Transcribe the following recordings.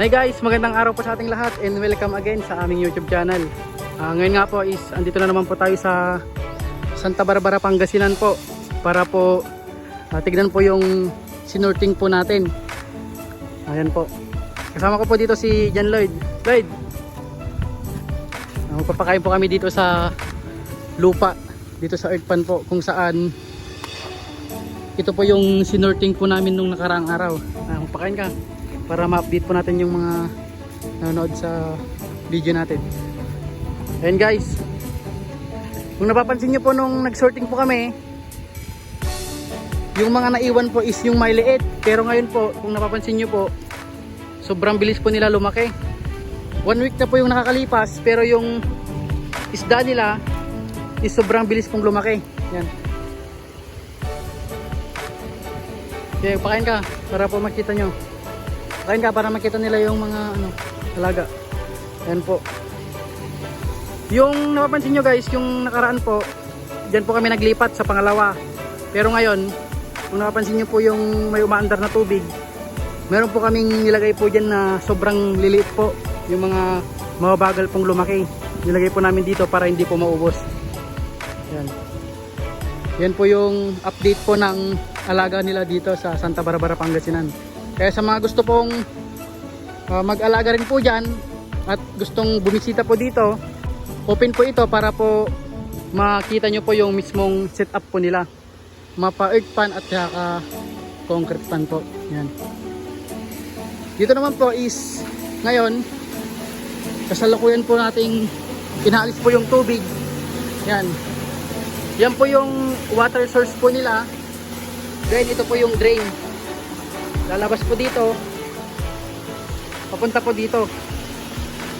Hi guys, magandang araw po sa ating lahat and welcome again sa aming YouTube channel. Ngayon nga po is andito na naman po tayo sa Santa Barbara, Pangasinan po para po tignan po yung sinorting po natin. Ayan po. Kasama ko po dito si John Lloyd. Lloyd, magpapakain po kami dito sa lupa, dito sa earth pan po, kung saan ito po yung sinorting po namin nung nakaraang araw. Magpakain ka para ma-update po natin yung mga nanonood sa video natin. Ayan guys, kung napapansin nyo po nung nag-sorting po kami, yung mga naiwan po is yung may liit. Pero ngayon po, kung napapansin nyo po, sobrang bilis po nila lumaki. 1 week na po yung nakakalipas, pero yung isda nila is sobrang bilis pong lumaki. Yan. Okay, pakain ka para po makita nyo. Pakain ka para makita nila yung mga talaga. Yan po. Yung napapansin nyo guys, yung nakaraan po, dyan po kami naglipat sa pangalawa. Pero ngayon, kung napapansin nyo po yung may umaandar na tubig, meron po kaming nilagay po dyan na sobrang liliit po. Yung mga mababagal pong lumaki, nilagay po namin dito para hindi po maubos. Yan. Yan po yung update po ng alaga nila dito sa Santa Barbara, Pangasinan. Kaya sa mga gusto pong mag-alaga rin po dyan at gustong bumisita po dito, open po ito para po makita nyo po yung mismong setup po nila. Mapa earth pan at saka concrete pan po. Yan. Dito naman po is ngayon kasalukuyan po nating inaalis po yung tubig. Yan. Yan po yung water source po nila. Then ito po yung drain. Lalabas po dito. Papunta po dito.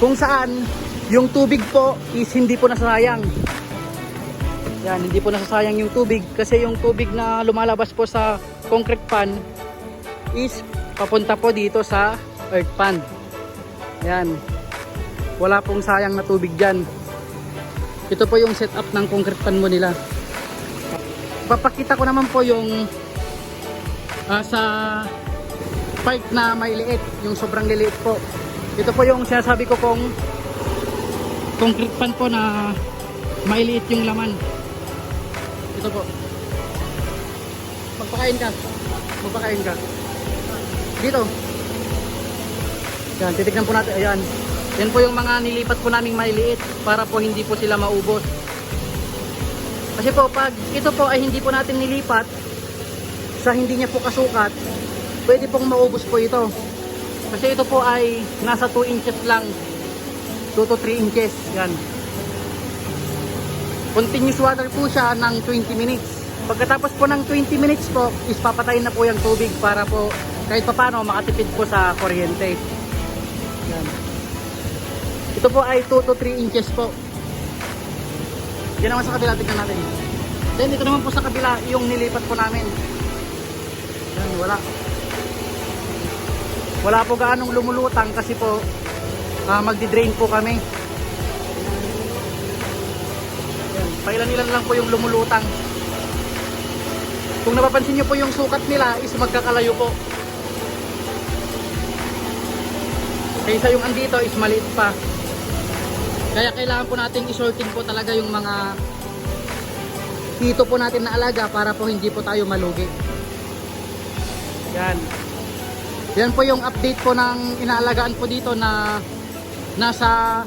Kung saan yung tubig po is hindi po nasasayang. Yan, hindi po nasasayang yung tubig kasi yung tubig na lumalabas po sa concrete pan is papunta po dito sa earth pan. Yan. Wala pong sayang na tubig dyan. Ito po yung setup ng concrete pan mo nila. Papakita ko naman po yung sa part na may liit, yung sobrang liliit po. Ito po yung sinasabi ko kung concrete pan po na may liit yung laman. Ito po. Magpakain ka. Magpakain ka. Dito. Yan, titignan po natin. Ayan. Yan po yung mga nilipat po naming maliliit para po hindi po sila maubos. Kasi po pag ito po ay hindi po natin nilipat sa hindi niya po kasukat, pwede pong maubos po ito. Kasi ito po ay nasa 2 inches lang. 2 to 3 inches. Yan. Continuous water po siya ng 20 minutes. Pagkatapos po ng 20 minutes po, is papatayin na po yung tubig para po kahit papano makatipid po sa kuryente. Yan. Ito po ay 2 to 3 inches po. Yan naman sa kabila, tignan natin. Then ito naman po sa kabila, yung nilipat po namin. Yan, wala. Wala po gaanong lumulutang kasi po magdi-drain po kami. Yan, pailan-ilan lang po yung lumulutang. Kung napapansin nyo po yung sukat nila is magkakalayo po. Kaysa yung andito is maliit pa. Kaya kailangan po natin i-sorting po talaga yung mga hito po natin na alaga para po hindi po tayo malugi. Yan. Yan po yung update po ng inaalagaan po dito na nasa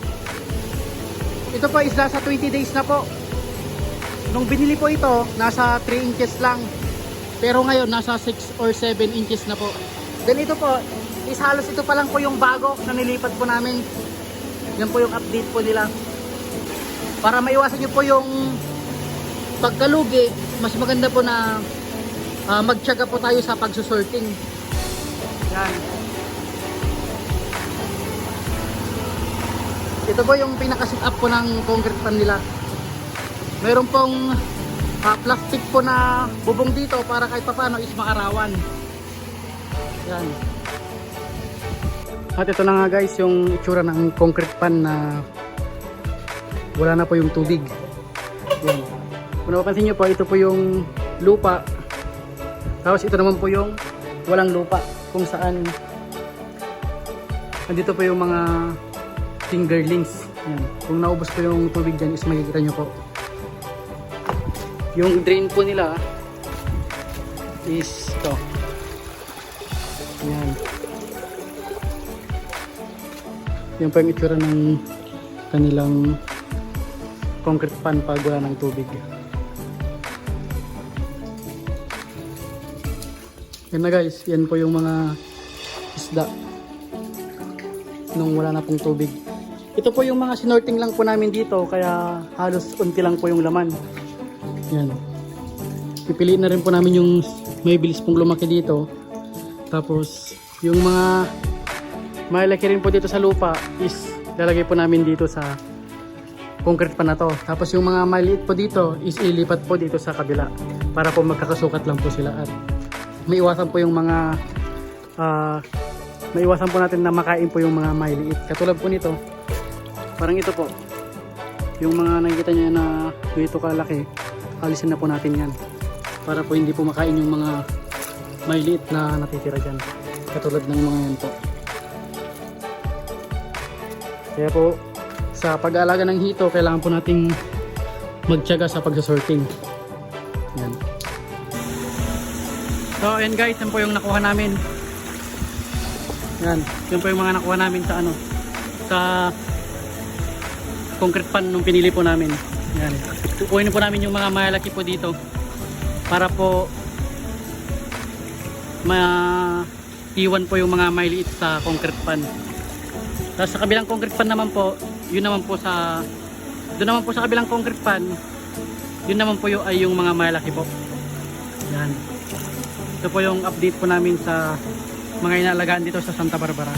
ito po is nasa 20 days na po. Nung binili po ito, nasa 3 inches lang. Pero ngayon nasa 6 or 7 inches na po. Then ito po is halos ito pa lang po yung bago na nilipat po namin. Yan po yung update po nila. Para maiwasan nyo po yung pagkalugi, mas maganda po na magtiyaga po tayo sa pagsusorting. Yan. Ito po yung pinaka-set up po ng concrete pan nila. Meron pong plastic po na bubong dito para kahit papano is maarawan. Yan. At ito na nga guys yung itsura ng concrete pan na wala na po yung tubig. Yan. Kung napapansin nyo po, ito po yung lupa. Tapos ito naman po yung walang lupa, kung saan andito po yung mga fingerlings. Yan. Kung naubos po yung tubig dyan is makikita nyo po. Yung drain po nila is ito. Yan. Yan po yung itsura ng kanilang concrete pan pag wala ng tubig. Yan na guys, yan po yung mga isda nung wala na pong tubig. Ito po yung mga sinorting lang po namin dito, kaya halos unti lang po yung laman. Yan. Pipiliin na rin po namin yung may bilis pong lumaki dito. Tapos yung mga malaki rin po dito sa lupa is lalagay po namin dito sa concrete pan na to. Tapos yung mga maliit po dito is ilipat po dito sa kabila para po magkakasukat lang po sila at maiwasan po yung mga maiwasan po natin na makain po yung mga maliit. Katulad po nito, parang ito po, yung mga nakikita nyo na ito kalaki, alisin na po natin yan para po hindi po makain yung mga maliit na natitira dyan, katulad ng mga yan po. Kaya po sa pag-aalaga ng hito, kailangan po nating magtiyaga sa pagsasorting. Yan. So and guys, yan po yung nakuha namin. Yan, yan po yung mga nakuha namin sa ano, sa concrete pan nung pinili po namin. Yan. Kukunin po namin yung mga malaki po dito para po maiwan po yung mga maliit sa concrete pan. Tapos sa kabilang concrete pan naman po, yun naman po sa doon naman po sa kabilang concrete pan, yun naman po yung, ay yung mga malaki po. Yan. Ito po yung update po namin sa mga inaalagaan dito sa Santa Barbara.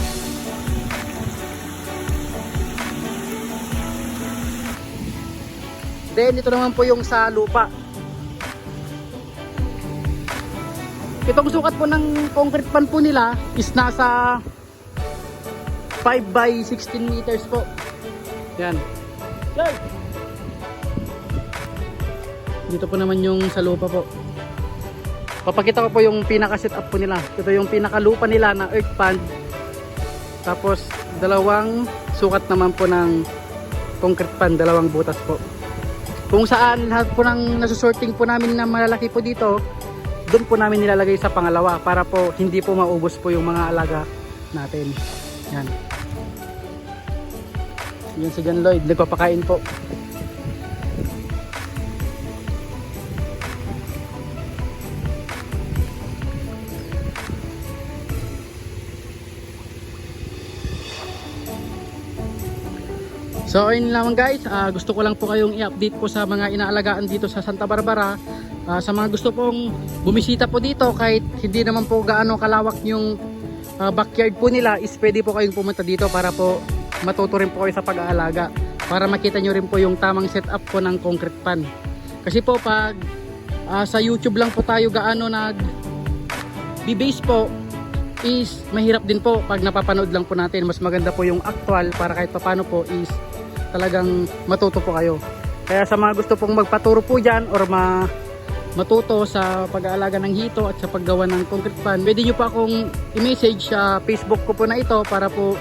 Then ito naman po yung sa lupa. Itong sukat po ng concrete pan po nila is nasa 5 by 16 meters po. Yan. Dito po naman yung sa lupa po. Papakita ko po yung pinaka setup po nila. Ito yung pinaka lupa nila na earth pan. Tapos dalawang sukat naman po ng concrete pan, dalawang butas po. Kung saan lahat po ng nasusorting po namin na malalaki po dito, doon po namin nilalagay sa pangalawa para po hindi po maubos po yung mga alaga natin. Yan. Yan si John Lloyd, nagpapakain po. So ayun lamang guys, gusto ko lang po kayong i-update po sa mga inaalagaan dito sa Santa Barbara. Sa mga gusto pong bumisita po dito, kahit hindi naman po gaano kalawak yung backyard po nila, is pwede po kayong pumunta dito para po matuto rin po kayo sa pag-aalaga, para makita nyo rin po yung tamang setup po ng concrete pan. Kasi po pag sa YouTube lang po tayo gaano nag-base po, is mahirap din po pag napapanood lang po natin. Mas maganda po yung actual para kahit papano po is talagang matuto po kayo. Kaya sa mga gusto pong magpaturo po dyan or matuto sa pag-aalaga ng hito at sa paggawa ng concrete pan, pwede nyo pa akong i-message sa Facebook ko po na ito para po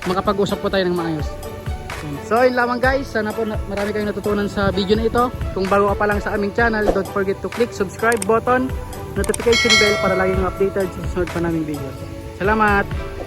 makapag-usap po tayo ng maayos. So yun lamang guys, sana po marami kayong natutunan sa video na ito. Kung bago ka pa lang sa aming channel, don't forget to click subscribe button, notification bell para laging updated sa susunod pa naming videos. Salamat!